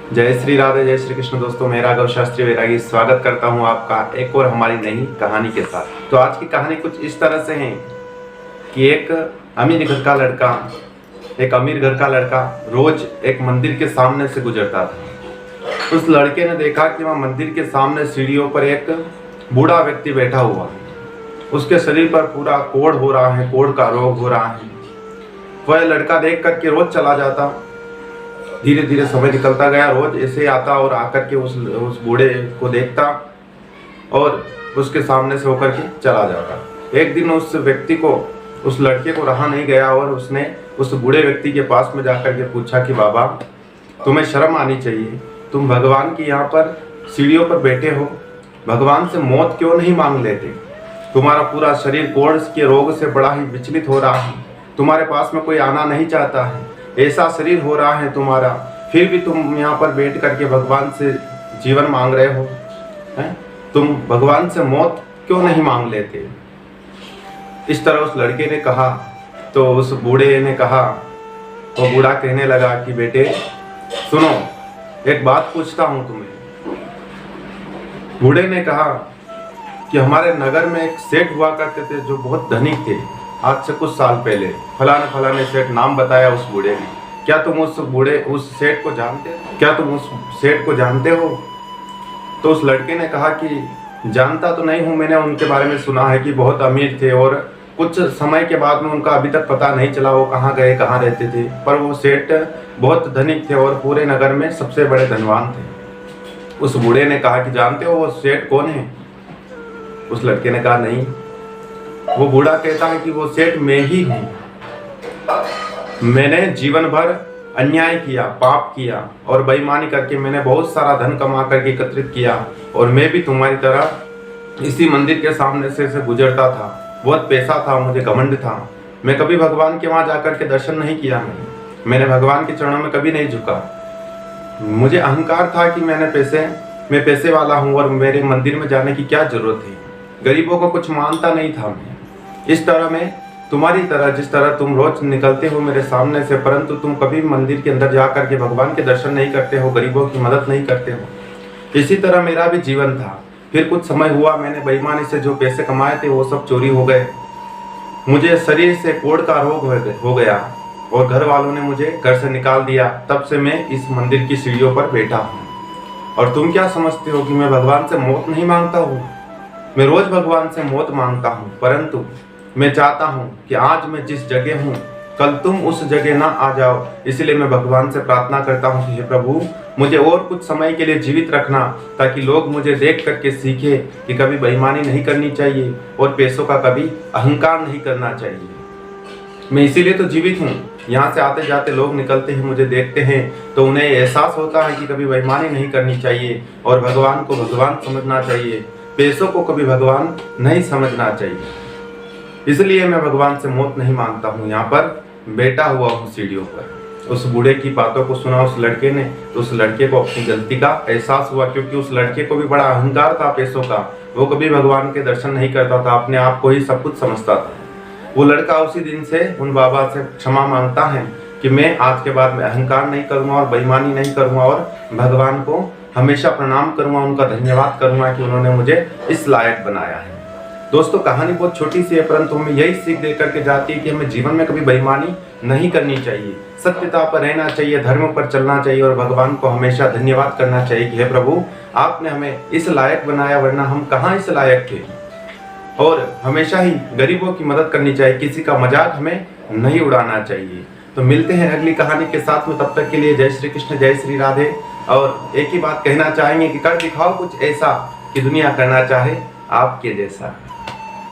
जय श्री राधे, जय श्री कृष्ण। दोस्तों, मैं राघव शास्त्री वैरागी स्वागत करता हूं आपका एक और हमारी नई कहानी के साथ। तो आज की कहानी कुछ इस तरह से है कि एक अमीर घर का लड़का रोज एक मंदिर के सामने से गुजरता था। उस लड़के ने देखा कि वहाँ मंदिर के सामने सीढ़ियों पर एक बूढ़ा व्यक्ति बैठा हुआ है। उसके शरीर पर पूरा कोढ़ हो रहा है, कोढ़ का रोग हो रहा है। वह लड़का देख करके रोज चला जाता। धीरे धीरे समय निकलता गया। रोज ऐसे आता और आकर के उस बूढ़े को देखता और उसके सामने से होकर के चला जाता। एक दिन उस लड़के को रहा नहीं गया और उसने उस बूढ़े व्यक्ति के पास में जाकर के पूछा कि बाबा, तुम्हें शर्म आनी चाहिए, तुम भगवान की यहाँ पर सीढ़ियों पर बैठे हो, भगवान से मौत क्यों नहीं मांग लेते? तुम्हारा पूरा शरीर कोढ़ के रोग से बड़ा ही विचलित हो रहा है, तुम्हारे पास में कोई आना नहीं चाहता है, ऐसा शरीर हो रहा है तुम्हारा, फिर भी तुम यहाँ पर बैठ करके भगवान से जीवन मांग रहे हो हैं? तुम भगवान से मौत क्यों नहीं मांग लेते? इस तरह उस लड़के ने कहा। तो उस बूढ़े ने कहा, वो बूढ़ा कहने लगा कि बेटे सुनो, एक बात पूछता हूँ तुम्हें। बूढ़े ने कहा कि हमारे नगर में एक सेठ हुआ करते थे जो बहुत धनिक थे, आज से कुछ साल पहले। फलाने सेठ नाम बताया उस बूढ़े ने। क्या तुम उस सेठ को जानते हो? क्या तुम उस सेठ को जानते हो? तो उस लड़के ने कहा कि जानता तो नहीं हूँ, मैंने उनके बारे में सुना है कि बहुत अमीर थे और कुछ समय के बाद में उनका अभी तक पता नहीं चला वो कहाँ गए, कहाँ रहते थे। पर वो सेठ बहुत धनिक थे और पूरे नगर में सबसे बड़े धनवान थे। उस बूढ़े ने कहा कि जानते हो वो सेठ कौन है? उस लड़के ने कहा नहीं। वो बूढ़ा कहता है कि वो सेठ मैं ही हूँ। मैंने जीवन भर अन्याय किया, पाप किया और बेईमानी करके मैंने बहुत सारा धन कमा करके एकत्रित किया और मैं भी तुम्हारी तरह इसी मंदिर के सामने से गुजरता था। बहुत पैसा था, मुझे घमंड था। मैं कभी भगवान के वहाँ जाकर के दर्शन नहीं किया। मैंने भगवान के चरणों में कभी नहीं झुका। मुझे अहंकार था कि मैं पैसे वाला हूँ और मेरे मंदिर में जाने की क्या जरूरत है। गरीबों को कुछ मानता नहीं था मैं। इस तरह मैं तुम्हारी तरह, जिस तरह तुम रोज निकलते हो मेरे सामने से, परंतु तुम कभी मंदिर के अंदर जा करके भगवान के दर्शन नहीं करते हो, गरीबों की मदद नहीं करते हो। इसी तरह मेरा भी जीवन था। फिर कुछ समय हुआ, मैंने बेईमानी से जो पैसे कमाए थे वो सब चोरी हो गए। मुझे शरीर से कोढ़ का रोग हो गया और घर वालों ने मुझे घर से निकाल दिया। तब से मैं इस मंदिर की सीढ़ियों पर बैठा हूँ। और तुम क्या समझते हो कि मैं भगवान से मौत नहीं मांगता हूँ? मैं रोज भगवान से मौत मांगता हूँ, परंतु मैं चाहता हूँ कि आज मैं जिस जगह हूँ कल तुम उस जगह ना आ जाओ। इसलिए मैं भगवान से प्रार्थना करता हूँ कि हे प्रभु, मुझे और कुछ समय के लिए जीवित रखना, ताकि लोग मुझे देख करके सीखे कि कभी बेईमानी नहीं करनी चाहिए और पैसों का कभी अहंकार नहीं करना चाहिए। मैं इसीलिए तो जीवित हूँ। यहाँ से आते जाते लोग निकलते हैं, मुझे देखते हैं तो उन्हें एहसास होता है कि कभी बेईमानी नहीं करनी चाहिए और भगवान को भगवान समझना चाहिए, पैसों को कभी भगवान नहीं समझना चाहिए। इसलिए मैं भगवान से मौत नहीं मांगता हूँ। यहाँ पर बैठा हुआ हूँ सीढ़ियों पर। उस बूढ़े की बातों को सुना उस लड़के ने, तो उस लड़के को अपनी गलती का एहसास हुआ, क्योंकि उस लड़के को भी बड़ा अहंकार था पैसों का। वो कभी भगवान के दर्शन नहीं करता था, अपने आप को ही सब कुछ समझता था। वो लड़का उसी दिन से उन बाबा से क्षमा मांगता है कि मैं आज के बाद में अहंकार नहीं करूँगा और बेईमानी नहीं करूँगा और भगवान को हमेशा प्रणाम करूँगा, उनका धन्यवाद करूँगा कि उन्होंने मुझे इस लायक बनाया है। दोस्तों, कहानी बहुत छोटी सी है, परंतु हमें यही सीख दे करके जाती है कि हमें जीवन में कभी बेईमानी नहीं करनी चाहिए, सत्यता पर रहना चाहिए, धर्म पर चलना चाहिए और भगवान को हमेशा धन्यवाद करना चाहिए कि हे प्रभु, आपने हमें इस लायक बनाया, वरना हम कहाँ इस लायक थे। और हमेशा ही गरीबों की मदद करनी चाहिए, किसी का मजाक हमें नहीं उड़ाना चाहिए। तो मिलते हैं अगली कहानी के साथ में, तब तक के लिए जय श्री कृष्ण, जय श्री राधे। और एक ही बात कहना चाहेंगे कि कर दिखाओ कुछ ऐसा कि दुनिया करना चाहे आपके जैसा।